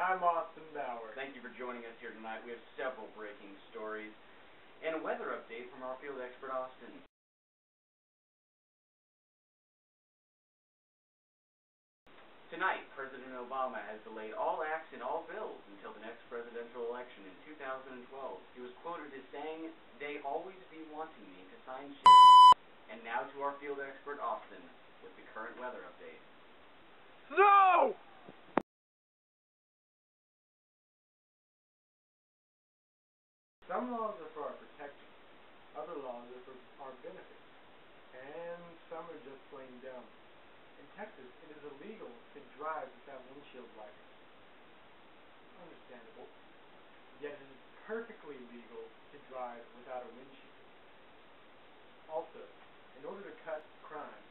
I'm Austin Bauer. Thank you for joining us here tonight. We have several breaking stories and a weather update from our field expert, Austin. Tonight, President Obama has delayed all acts and all bills until the next presidential election in 2012. He was quoted as saying, "They always be wanting me to sign shit." And now to our field expert, Austin, with the current weather update. Snow! Some laws are for our protection, other laws are for our benefit, and some are just plain dumb. In Texas, it is illegal to drive without windshield wipers. Understandable. Yet it is perfectly legal to drive without a windshield. Also, in order to cut crime,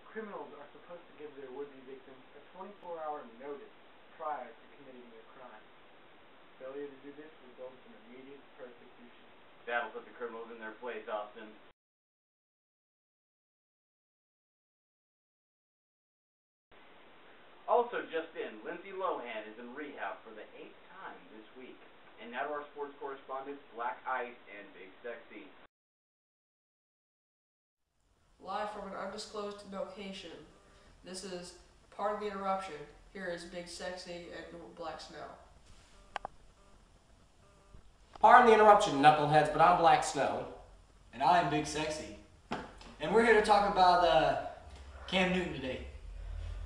criminals are supposed to give their would-be victims a 24-hour notice prior to committing their crime. Failure to do this results in immediate persecution. That'll put the criminals in their place, Austin. Also just in, Lindsay Lohan is in rehab for the 8th time this week. And now to our sports correspondents, Black Ice and Big Sexy. Live from an undisclosed location, this is Part of the Interruption. Here is Big Sexy and Black Snow. Pardon the interruption, knuckleheads, but I'm Black Snow. And I'm Big Sexy. And we're here to talk about Cam Newton today.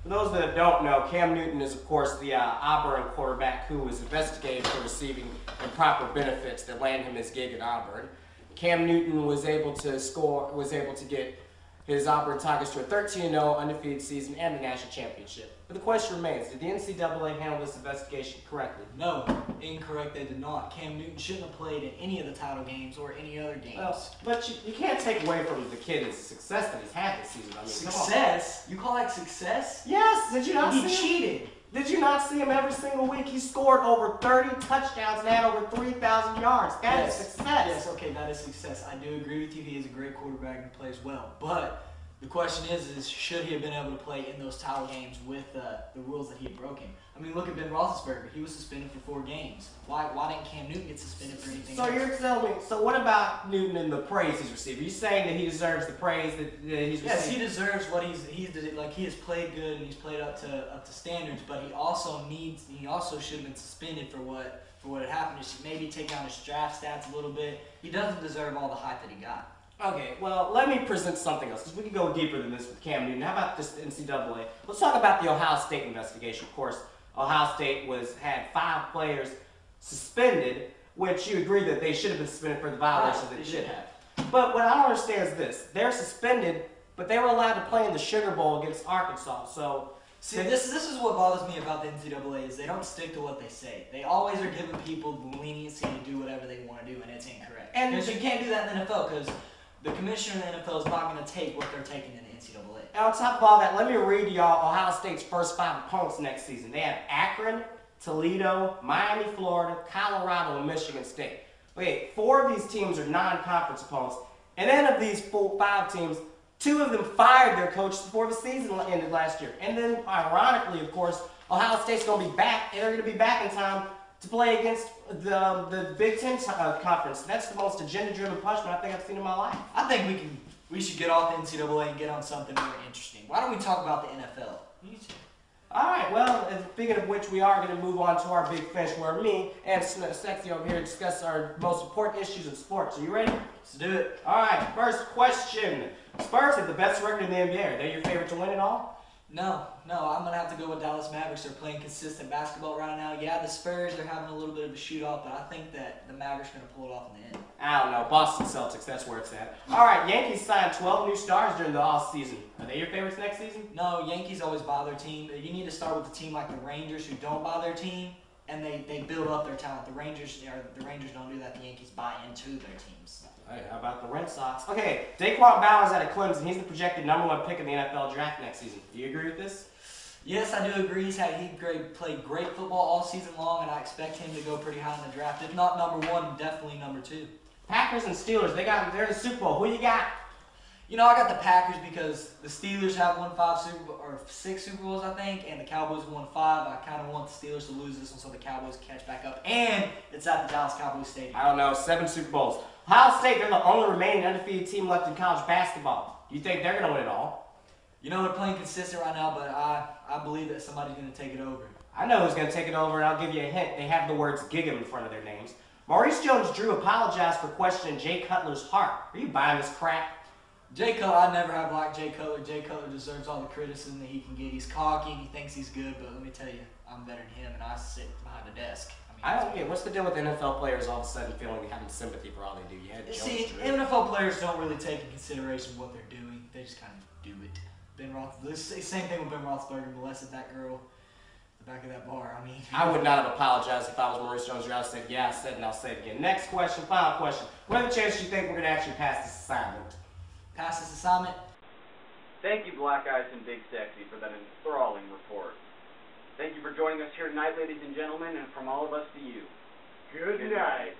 For those that don't know, Cam Newton is, of course, the Auburn quarterback who was investigated for receiving improper benefits that landed him his gig at Auburn. Cam Newton was able to get his Auburn Tigers to a 13-0 undefeated season and the national championship. But the question remains, did the NCAA handle this investigation correctly? No, incorrect, they did not. Cam Newton shouldn't have played in any of the title games or any other games. Well, but you can't take away from the kid's success that he's had this season. I mean, success? You call that success? Yes, did you not see him? He cheated. Did you not see him every single week? He scored over 30 touchdowns and had over 3,000 yards. That is success. Yes, okay, that is success. I do agree with you. He is a great quarterback and plays well. But the question is should he have been able to play in those title games with the rules that he had broken? I mean, look at Ben Roethlisberger. He was suspended for 4 games. Why didn't Cam Newton get suspended for anything else? You're telling me, so what about Newton and the praise he's received? Are you saying that he deserves the praise that he's received? Yes, he deserves what he has played good and he's played up to standards, but he also should have been suspended for what had happened. Maybe take down his draft stats a little bit. He doesn't deserve all the hype that he got. Okay, well, let me present something else, because we can go deeper than this with Cam Newton. How about this NCAA? Let's talk about the Ohio State investigation. Of course, Ohio State had 5 players suspended, which you agree that they should have been suspended for the violations that they should have. But what I don't understand is this. They're suspended, but they were allowed to play in the Sugar Bowl against Arkansas. So, see, this is what bothers me about the NCAA is they don't stick to what they say. They always are giving people the leniency to do whatever they want to do, and it's incorrect. Because you can't do that in the NFL, because the commissioner in the NFL is not going to take what they're taking in the NCAA. And on top of all that, let me read to y'all Ohio State's first 5 opponents next season. They have Akron, Toledo, Miami, Florida, Colorado, and Michigan State. Okay, 4 of these teams are non-conference opponents. And then of these 5 teams, 2 of them fired their coaches before the season ended last year. And then, ironically, of course, Ohio State's going to be back, and they're going to be back in time to play against the Big Ten conference. That's the most agenda-driven punishment I think I've seen in my life. I think we should get off the NCAA and get on something more interesting. Why don't we talk about the NFL? All right, well, speaking of which, we are going to move on to our big finish where me and Sexy over here discuss our most important issues in sports. Are you ready? Let's do it. All right, first question. Spurs have the best record in the NBA. Are they your favorite to win it all? No, I'm going to have to go with Dallas Mavericks. They're playing consistent basketball right now. Yeah, the Spurs are having a little bit of a shootout, but I think that the Mavericks are going to pull it off in the end. I don't know. Boston Celtics, that's where it's at. All right, Yankees signed 12 new stars during the off-season. Are they your favorites next season? No, Yankees always buy their team. You need to start with a team like the Rangers who don't buy their team, and they build up their talent. The Rangers don't do that. The Yankees buy into their teams. Hey, how about the Red Sox? Okay, Daquan Bowers out of Clemson. He's the projected #1 pick in the NFL draft next season. Do you agree with this? Yes, I do agree. He played great football all season long, and I expect him to go pretty high in the draft. If not #1, definitely #2. Packers and Steelers, they're in the Super Bowl. Who you got? You know, I got the Packers because the Steelers have won 6 Super Bowls, I think, and the Cowboys won 5. I kind of want the Steelers to lose this one so the Cowboys can catch back up. And it's at the Dallas Cowboys Stadium. I don't know, 7 Super Bowls. Ohio State, they're the only remaining undefeated team left in college basketball. Do you think they're going to win it all? You know, they're playing consistent right now, but I believe that somebody's going to take it over. I know who's going to take it over, and I'll give you a hint. They have the words Gig'em in front of their names. Maurice Jones-Drew apologized for questioning Jay Cutler's heart. Are you buying this crap? Jay Cutler, I never have liked Jay Cutler. Jay Cutler deserves all the criticism that he can get. He's cocky and he thinks he's good, but let me tell you, I'm better than him, and I sit behind a desk. I don't get what's the deal with NFL players all of a sudden feeling having sympathy for all they do. Yeah, see, NFL players don't really take into consideration what they're doing. They just kind of do it. Same thing with Ben Roethlisberger, molested that girl at the back of that bar. I mean, I would not have apologized if I was Maurice Jones-Drew. I said, yeah, I said, and I'll say it again. Next question, final question. What are the chances you think we're going to actually pass this assignment? Pass this assignment? Thank you, Black Ice and Big Sexy, for that enthralling report. Thank you for joining us here tonight, ladies and gentlemen, and from all of us to you. Good night.